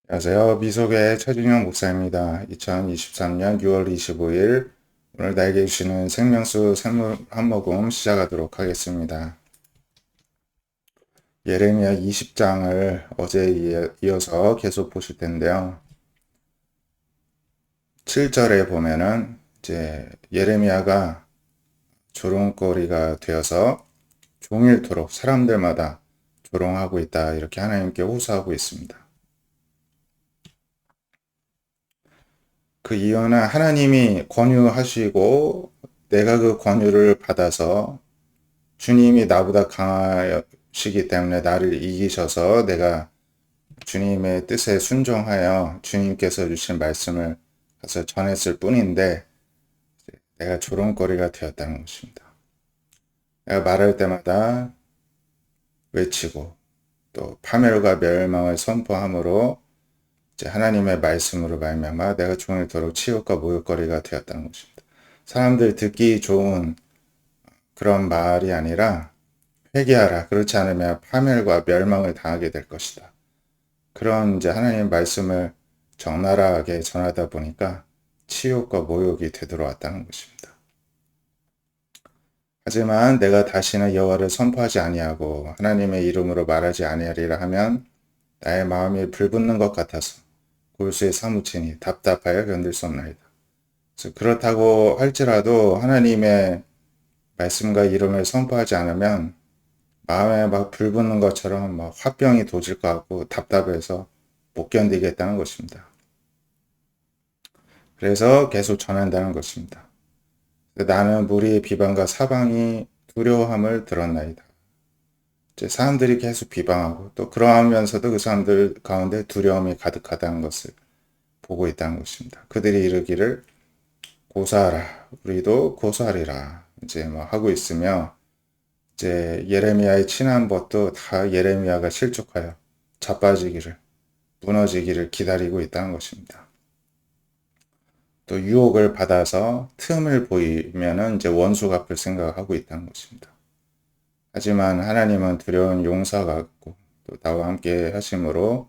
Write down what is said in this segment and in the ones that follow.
안녕하세요. 미소교회 최준영 목사입니다. 2023년 6월 25일 오늘 나에게 주시는 생명수 생물 한 모금 시작하도록 하겠습니다. 예레미야 20장을 어제 이어서 계속 보실 텐데요. 7절에 보면은 이제 예레미야가 조롱거리가 되어서 종일토록 사람들마다 조롱하고 있다. 이렇게 하나님께 호소하고 있습니다. 그 이유는 하나님이 권유하시고 내가 그 권유를 받아서 주님이 나보다 강하시기 때문에 나를 이기셔서 내가 주님의 뜻에 순종하여 주님께서 주신 말씀을 가서 전했을 뿐인데 내가 조롱거리가 되었다는 것입니다. 내가 말할 때마다 외치고 또 파멸과 멸망을 선포함으로 이제 하나님의 말씀으로 말미암아 내가 종일토록 치욕과 모욕거리가 되었다는 것입니다. 사람들 듣기 좋은 그런 말이 아니라 회개하라. 그렇지 않으면 파멸과 멸망을 당하게 될 것이다. 그런 이제 하나님의 말씀을 적나라하게 전하다 보니까 치욕과 모욕이 되돌아왔다는 것입니다. 하지만 내가 다시는 여호와를 선포하지 아니하고 하나님의 이름으로 말하지 아니하리라 하면 나의 마음이 불붙는 것 같아서 골수에 사무치니 답답하여 견딜 수 없나이다. 그래서 그렇다고 할지라도 하나님의 말씀과 이름을 선포하지 않으면 마음에 막 불붙는 것처럼 막 화병이 도질 것 같고 답답해서 못 견디겠다는 것입니다. 그래서 계속 전한다는 것입니다. 나는 무리의 비방과 사방이 두려워함을 들었나이다. 이제 사람들이 계속 비방하고 또 그러하면서도 그 사람들 가운데 두려움이 가득하다는 것을 보고 있다는 것입니다. 그들이 이르기를 고사하라. 우리도 고사하리라. 이제 뭐 하고 있으며 이제 예레미야의 친한 벗도 다 예레미야가 실족하여 자빠지기를 무너지기를 기다리고 있다는 것입니다. 또 유혹을 받아서 틈을 보이면은 이제 원수 갚을 생각을 하고 있다는 것입니다. 하지만 하나님은 두려운 용사 같고 또 나와 함께 하심으로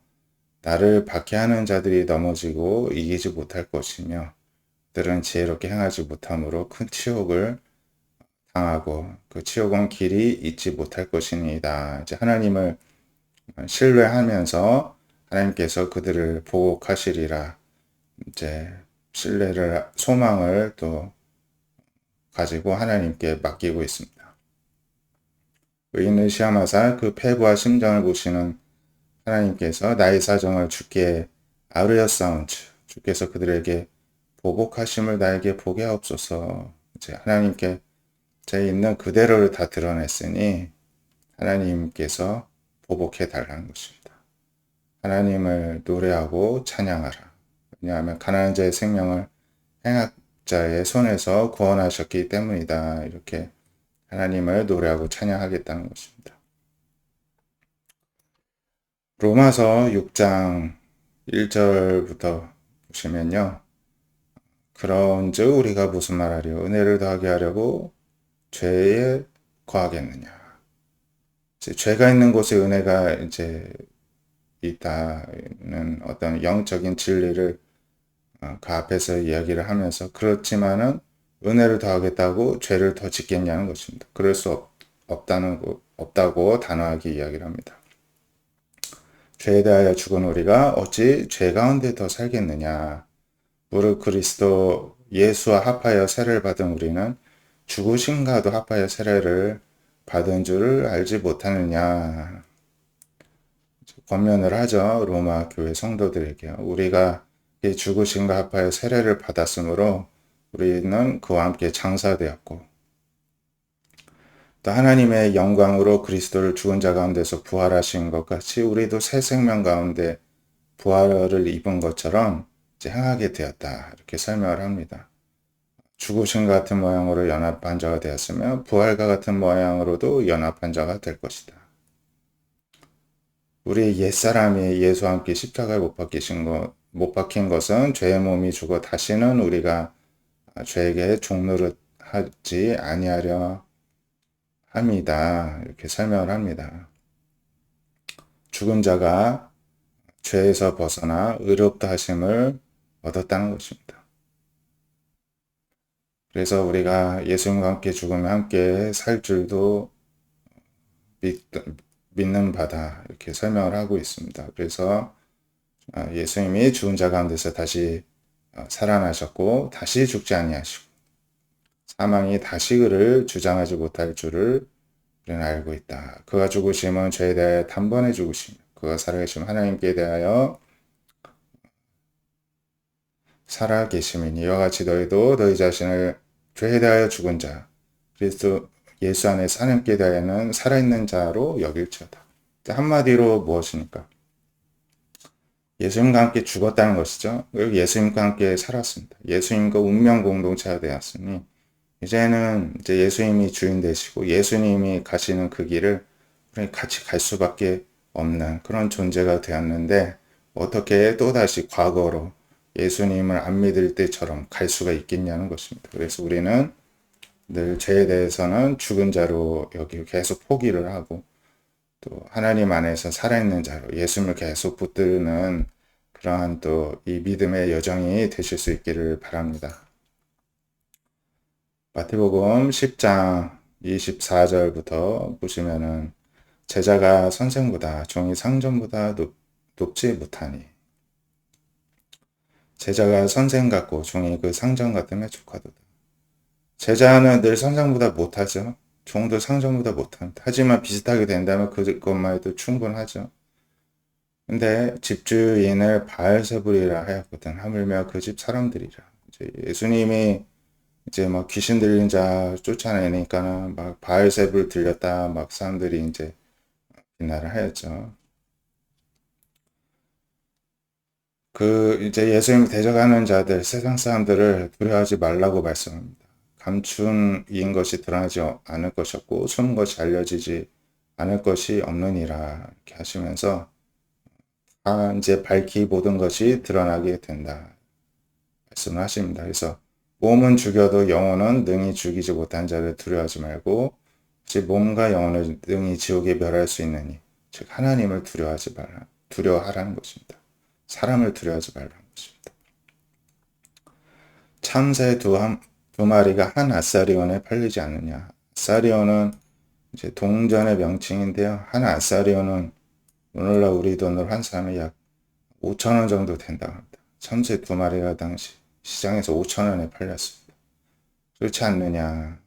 나를 박해하는 자들이 넘어지고 이기지 못할 것이며 그들은 지혜롭게 행하지 못함으로 큰 치욕을 당하고 그 치욕은 길이 잊지 못할 것이니이다. 이제 하나님을 신뢰하면서 하나님께서 그들을 보복하시리라. 이제 신뢰를 소망을 또 가지고 하나님께 맡기고 있습니다. 의인을 시험하사 그 패부와 심정을 보시는 하나님께서 나의 사정을 주께 아뢰었사온즉 주께서 그들에게 보복하심을 나에게 보게 하옵소서. 이제 하나님께 제 있는 그대로를 다 드러냈으니 하나님께서 보복해 달라는 것입니다. 하나님을 노래하고 찬양하라. 왜냐하면 가난한 자의 생명을 행악자의 손에서 구원하셨기 때문이다. 이렇게 하나님을 노래하고 찬양하겠다는 것입니다. 로마서 6장 1절부터 보시면요. 그런즉 우리가 무슨 말하려 은혜를 더하게 하려고 죄에 거하겠느냐. 죄가 있는 곳에 은혜가 이제 있다는 어떤 영적인 진리를 그 앞에서 이야기를 하면서 그렇지만은 은혜를 더하겠다고 죄를 더 짓겠냐는 것입니다. 그럴 수 없다고 단호하게 이야기를 합니다. 죄에 대하여 죽은 우리가 어찌 죄 가운데 더 살겠느냐. 무릇 그리스도 예수와 합하여 세례를 받은 우리는 죽으신가도 합하여 세례를 받은 줄을 알지 못하느냐. 권면을 하죠. 로마 교회 성도들에게. 우리가 죽으신가 합하여 세례를 받았으므로 우리는 그와 함께 장사되었고 또 하나님의 영광으로 그리스도를 죽은 자 가운데서 부활하신 것 같이 우리도 새 생명 가운데 부활을 입은 것처럼 이제 행하게 되었다. 이렇게 설명을 합니다. 죽으신 같은 모양으로 연합한 자가 되었으며 부활과 같은 모양으로도 연합한 자가 될 것이다. 우리 옛사람이 예수와 함께 십자가에 못 박힌 것은 죄의 몸이 죽어 다시는 우리가 죄에게 종노릇 하지 아니하려 합니다. 이렇게 설명을 합니다. 죽은 자가 죄에서 벗어나 의롭다 하심을 얻었다는 것입니다. 그래서 우리가 예수님과 함께 죽으며 함께 살 줄도 믿는 바다 이렇게 설명을 하고 있습니다. 그래서 예수님이 죽은 자 가운데서 다시 살아나셨고 다시 죽지 아니하시고 사망이 다시 그를 주장하지 못할 줄을 우리는 알고 있다. 그가 죽으심은 죄에 대하여 단번에 죽으시며 그가 살아계시면 하나님께 대하여 살아계심이니 이와 같이 너희도 너희 자신을 죄에 대하여 죽은 자 그리스도 예수 안에서 하나님께 대하여는 살아있는 자로 여길지어다. 한마디로 무엇입니까? 예수님과 함께 죽었다는 것이죠. 그리고 예수님과 함께 살았습니다. 예수님과 운명 공동체가 되었으니 이제는 이제 예수님이 주인 되시고 예수님이 가시는 그 길을 우리 같이 갈 수밖에 없는 그런 존재가 되었는데 어떻게 또다시 과거로 예수님을 안 믿을 때처럼 갈 수가 있겠냐는 것입니다. 그래서 우리는 늘 죄에 대해서는 죽은 자로 여기 계속 포기를 하고 또 하나님 안에서 살아있는 자로 예수님을 계속 붙드는 그러한 또 이 믿음의 여정이 되실 수 있기를 바랍니다. 마태복음 10장 24절부터 보시면은 제자가 선생보다 종이 상전보다 높지 못하니 제자가 선생 같고 종이 그 상전 같으면 족하도다. 제자는 늘 선생보다 못하죠. 종도 상전보다 못합니다. 하지만 비슷하게 된다면 그것만 해도 충분하죠. 근데 집주인을 바알세불이라 하였거든. 하물며 그 집 사람들이라. 이제 예수님이 이제 막 귀신 들린 자 쫓아내니까는 막 바알세불 들렸다 막 사람들이 이제 비난을 하였죠. 그 이제 예수님을 대적하는 자들 세상 사람들을 두려워하지 말라고 말씀합니다. 감춘인 것이 드러나지 않을 것이었고 숨은 것이 알려지지 않을 것이 없느니라 이렇게 하시면서 이제 밝히 모든 것이 드러나게 된다 말씀을 하십니다. 그래서 몸은 죽여도 영혼은 능히 죽이지 못한 자를 두려워하지 말고 몸과 영혼을 능히 지옥에 멸할 수 있느니 즉 하나님을 두려워하라는 것입니다. 사람을 두려워하지 말라는 것입니다. 참새 두 마리가 한 아사리온에 팔리지 않느냐. 아사리온은 이제 동전의 명칭인데요. 한 아사리온은 오늘날 우리 돈으로 한 사람이 약 5,000원 정도 된다고 합니다. 참새 두 마리가 당시 시장에서 5,000원에 팔렸습니다. 그렇지 않느냐.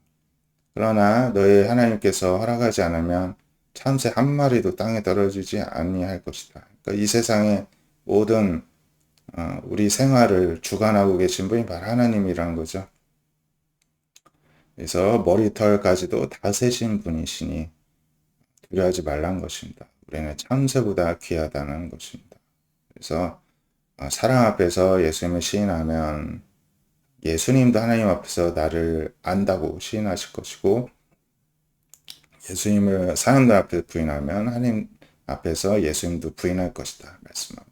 그러나 너희 하나님께서 허락하지 않으면 참새 한 마리도 땅에 떨어지지 아니할 것이다. 그러니까 이 세상의 모든 우리 생활을 주관하고 계신 분이 바로 하나님이라는 거죠. 그래서 머리털까지도 다 세신 분이시니 두려워하지 말라는 것입니다. 우리는 참새보다 귀하다는 것입니다. 그래서 사람 앞에서 예수님을 시인하면 예수님도 하나님 앞에서 나를 안다고 시인하실 것이고 예수님을 사람들 앞에서 부인하면 하나님 앞에서 예수님도 부인할 것이다 말씀합니다.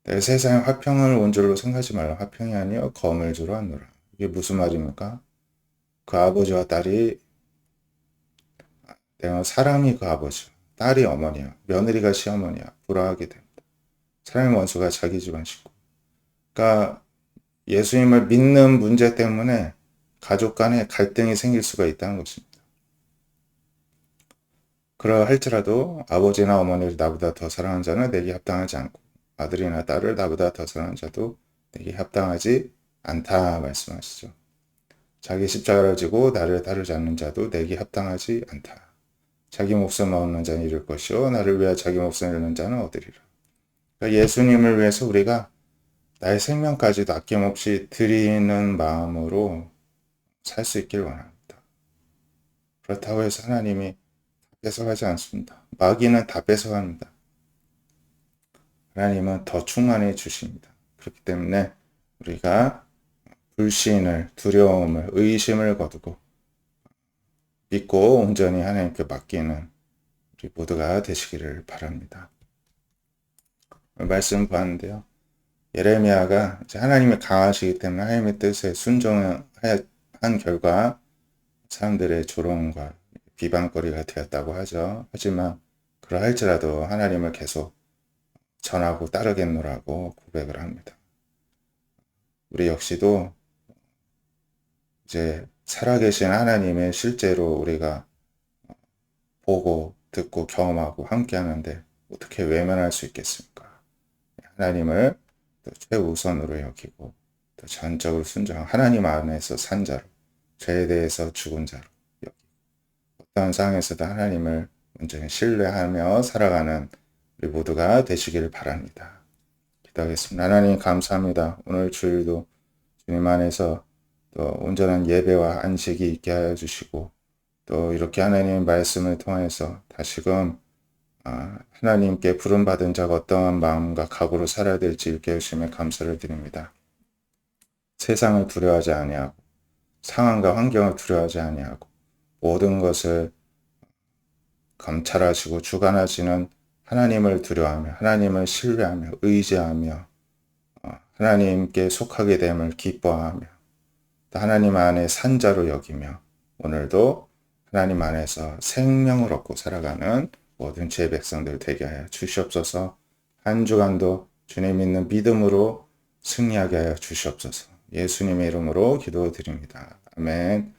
내 세상에 화평을 온 줄로 생각하지 말라. 화평이 아니여 검을 주로 하노라. 이게 무슨 말입니까? 그 아버지와 딸이 내가 사람이 그 아버지, 딸이 어머니야, 며느리가 시어머니야 불화하게 됩니다. 사람의 원수가 자기 집안 식구. 그러니까 예수님을 믿는 문제 때문에 가족 간에 갈등이 생길 수가 있다는 것입니다. 그러할지라도 아버지나 어머니를 나보다 더 사랑하는 자는 내게 합당하지 않고 아들이나 딸을 나보다 더 사랑하는 자도 내게 합당하지 않다 말씀하시죠. 자기 십자가를 지고 나를 따르지 않는 자도 내게 합당하지 않다. 자기 목숨을 얻는 자는 잃을 것이요 나를 위하여 자기 목숨을 잃는 자는 얻으리라. 그러니까 예수님을 위해서 우리가 나의 생명까지도 아낌없이 드리는 마음으로 살 수 있길 원합니다. 그렇다고 해서 하나님이 뺏어가지 않습니다. 마귀는 다 뺏어갑니다. 하나님은 더 충만해 주십니다. 그렇기 때문에 우리가 불신을, 두려움을, 의심을 거두고 믿고 온전히 하나님께 맡기는 우리 모두가 되시기를 바랍니다. 말씀 보았는데요. 예레미야가 하나님이 강하시기 때문에 하나님의 뜻에 순종한 결과 사람들의 조롱과 비방거리가 되었다고 하죠. 하지만 그러할지라도 하나님을 계속 전하고 따르겠노라고 고백을 합니다. 우리 역시도 이제 살아계신 하나님의 실제로 우리가 보고 듣고 경험하고 함께 하는데 어떻게 외면할 수 있겠습니까? 하나님을 또 최우선으로 여기고 또 전적으로 순종하고 하나님 안에서 산 자로 죄에 대해서 죽은 자로 여기고 어떠한 상황에서도 하나님을 온전히 신뢰하며 살아가는 우리 모두가 되시기를 바랍니다. 기도하겠습니다. 하나님 감사합니다. 오늘 주일도 주님 안에서 또 온전한 예배와 안식이 있게 하여 주시고 또 이렇게 하나님의 말씀을 통해서 다시금 하나님께 부름받은 자가 어떠한 마음과 각오로 살아야 될지 일깨우심에 감사를 드립니다. 세상을 두려워하지 아니하고 상황과 환경을 두려워하지 아니하고 모든 것을 감찰하시고 주관하시는 하나님을 두려워하며 하나님을 신뢰하며 의지하며 하나님께 속하게 됨을 기뻐하며 또 하나님 안에 산자로 여기며 오늘도 하나님 안에서 생명을 얻고 살아가는 모든 제 백성들 되게 하여 주시옵소서. 한 주간도 주님 믿는 믿음으로 승리하게 하여 주시옵소서. 예수님의 이름으로 기도드립니다. 아멘.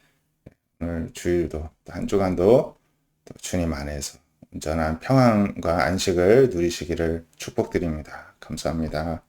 오늘 주일도 한 주간도 또 주님 안에서 온전한 평안과 안식을 누리시기를 축복드립니다. 감사합니다.